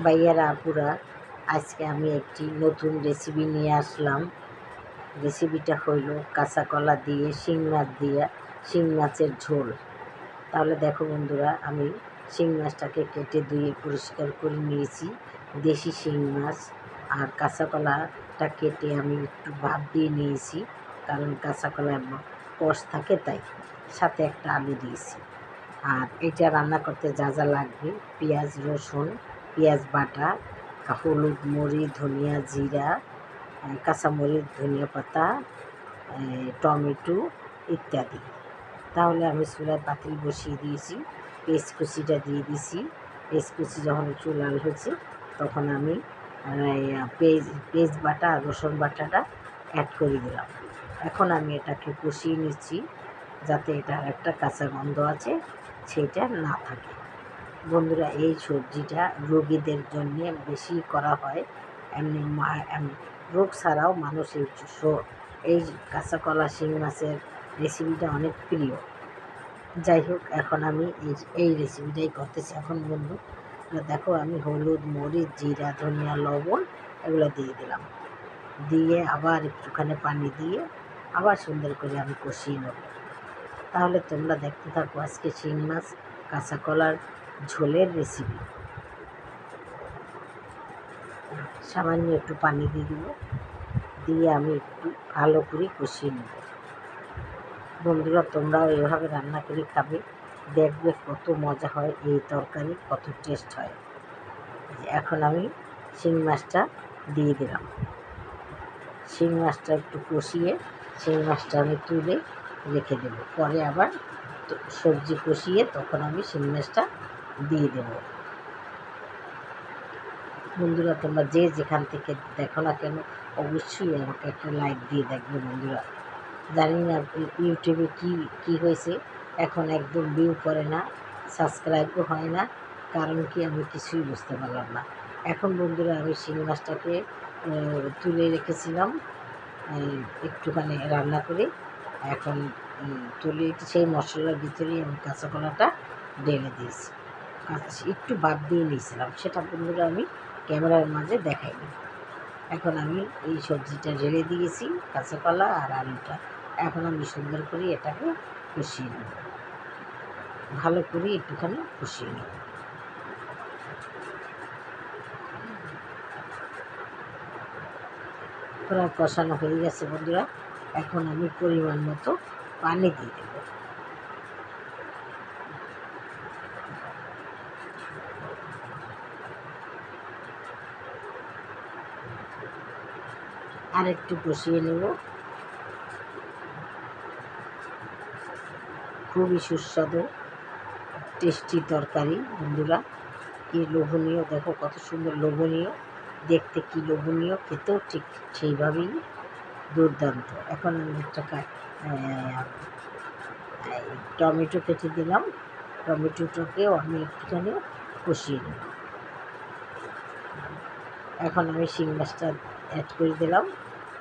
ভাইয়ারা আপুরা, আজকে আমি একটি নতুন রেসিপি নিয়ে আসলাম। রেসিপিটা হইল কাঁচা কলা দিয়ে শিং মাছের ঝোল। তাহলে দেখো বন্ধুরা, আমি শিং মাছটাকে কেটে ধুয়ে পরিষ্কার করে নিয়েছি। দেশি শিং মাছ আর কাঁচা কলাটা কেটে আমি একটু ভাপ দিয়ে নিয়েছি, কারণ কাঁচা কলার কষ থাকে, তাই সাথে একটা আলু দিয়েছি। আর এটা রান্না করতে যা যা লাগবে: পেঁয়াজ, রসুন, পেঁয়াজ বাটা, হলুদ, মরিচ, ধনিয়া, জিরা, কাঁচামরিচ, ধনিয়া পাতা, টমেটো ইত্যাদি। তাহলে আমি চুলায় পাতিল বসিয়ে দিয়েছি, পেঁয়াজ কুচিটা দিয়ে দিয়েছি। পেঁয়াজ কুচি যখন একটু লাল হয়েছে, তখন আমি পেঁয়াজ বাটা আর রসুন বাটাটা অ্যাড করে দিলাম। এখন আমি এটাকে কষিয়ে নিচ্ছি, যাতে এটার একটা কাঁচা গন্ধ আছে সেটা না থাকে। বন্ধুরা, এই সবজিটা রোগীদের জন্য বেশি করা হয়। এমনি রোগ ছাড়াও মানুষ এই কাঁচা কলা শিং মাছের রেসিপিটা অনেক প্রিয়। যাই হোক, এখন আমি এই রেসিপিটাই করতেছি। এখন বন্ধু দেখো, আমি হলুদ, মরিচ, জিরা, ধনিয়া, লবণ এগুলো দিয়ে দিলাম। দিয়ে আবার একটুখানি পানি দিয়ে আবার সুন্দর করে আমি কষিয়ে নেব। তাহলে তোমরা দেখতে থাকো আজকে শিং মাছ কাঁচা কলার ঝোলের রেসিপি। সামান্য একটু পানি দিয়ে দেবো, দিয়ে আমি একটু ভালো করে কষিয়ে নেব। বন্ধুরা, তোমরাও এভাবে রান্না করে খাবে, দেখবে কত মজা হয় এই তরকারি, কত টেস্ট হয়। এখন আমি শিং মাছটা দিয়ে দিলাম। শিং মাছটা একটু কষিয়ে শিং মাছটা আমি তুলে রেখে দেবো। পরে আবার সবজি কষিয়ে তখন আমি শিং মাছটা দিয়ে দেব। বন্ধুরা, তোমরা যে যেখান থেকে দেখো না কেন, অবশ্যই আমাকে একটা লাইক দিয়ে দেখবে। বন্ধুরা, জানি না ইউটিউবে কি হয়েছে, এখন একদম ভিউ করে না, সাবস্ক্রাইবও হয় না। কারণ কি, আমি কিছুই বুঝতে পারলাম না। এখন বন্ধুরা, আমি শিং মাছটাকে তুলে রেখেছিলাম একটুখানি রান্না করে। এখন তুলে সেই মশলার ভিতরেই আমি কাঁচা কলাটা ঢেলে দিয়েছি। একটু বাদ দিয়ে নিয়েছিলাম, সেটা বন্ধুরা আমি ক্যামেরার মাঝে দেখাইনি। এখন আমি এই সবজিটা ঢেলে দিয়েছি, কাঁচা কলা আর আলুটা। এখন আমি সুন্দর করে এটাকে কষিয়ে নেব, ভালো করে একটুখানি কষিয়ে নেব। প্রায় কষানো হয়ে গেছে বন্ধুরা। এখন আমি পরিমাণ মতো পানি দিয়ে দেব। আর একটু কষিয়ে নেব। খুবই সুস্বাদু টেস্টি তরকারি বন্ধুরা, কি লোভনীয়! দেখো কত সুন্দর লোভনীয় দেখতে, কি লোভনীয়, খেতেও ঠিক সেইভাবেই দুর্দান্ত। এখন আমি একটা টমেটো কেটে দিলাম, টমেটোটাকেও আমি একটুখানি কষিয়ে নেব। এখন আমি শিং মাছটা অ্যাড করে দিলাম,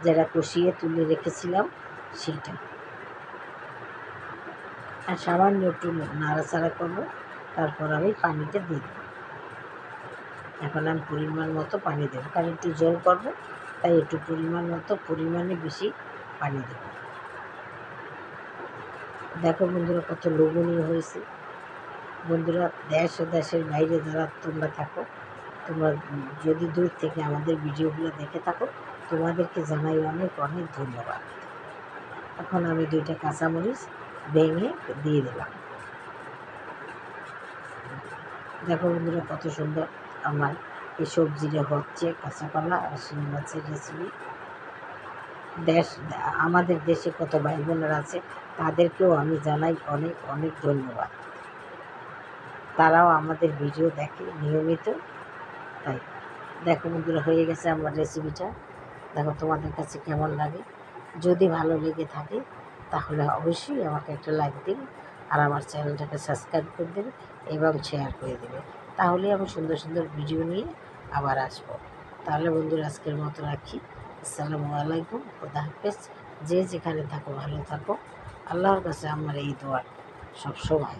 যেটা কষিয়ে তুলে রেখেছিলাম সেইটা। আর সামান্য একটু নাড়াচাড়া করবো, তারপর আমি পানিটা দিয়ে দেবো। এখন আমি পরিমাণ মতো পানি দেবো, কারণ একটু জল করবো, তাই একটু পরিমাণে বেশি পানি দেবো। দেখো বন্ধুরা, কত লোভনীয় হয়েছে। বন্ধুরা, দেশ ও দেশের বাইরে যারা তোমরা থাকো, তোমরা যদি দূর থেকে আমাদের ভিডিওগুলো দেখে থাকো, তোমাদেরকে জানাই অনেক অনেক ধন্যবাদ। এখন আমি 2টা কাঁচামরিচ ভেঙে দিয়ে দিলাম। দেখো বন্ধুরা, কত সুন্দর আমার এই সবজিটা হচ্ছে, কাঁচা কলা আর শিং মাছের রেসিপি। আমাদের দেশে কত ভাই বোনেরা আছে, তাদেরকেও আমি জানাই অনেক অনেক ধন্যবাদ। তারাও আমাদের ভিডিও দেখে নিয়মিত। তাই দেখো বন্ধুরা, হয়ে গেছে আমার রেসিপিটা। দেখো তোমাদের কাছে কেমন লাগে। যদি ভালো লেগে থাকে তাহলে অবশ্যই আমাকে একটা লাইক দেবে, আর আমার চ্যানেলটাকে সাবস্ক্রাইব করে দেবে এবং শেয়ার করে দেবে। তাহলে আমি সুন্দর সুন্দর ভিডিও নিয়ে আবার আসবো। তাহলে বন্ধুরা, আজকের মতো রাখি। আসসালামু আলাইকুম, খোদা হাফেজ। যে যেখানে থাকো ভালো থাকো। আল্লাহর কাছে আমার এই দোয়া সব সময়।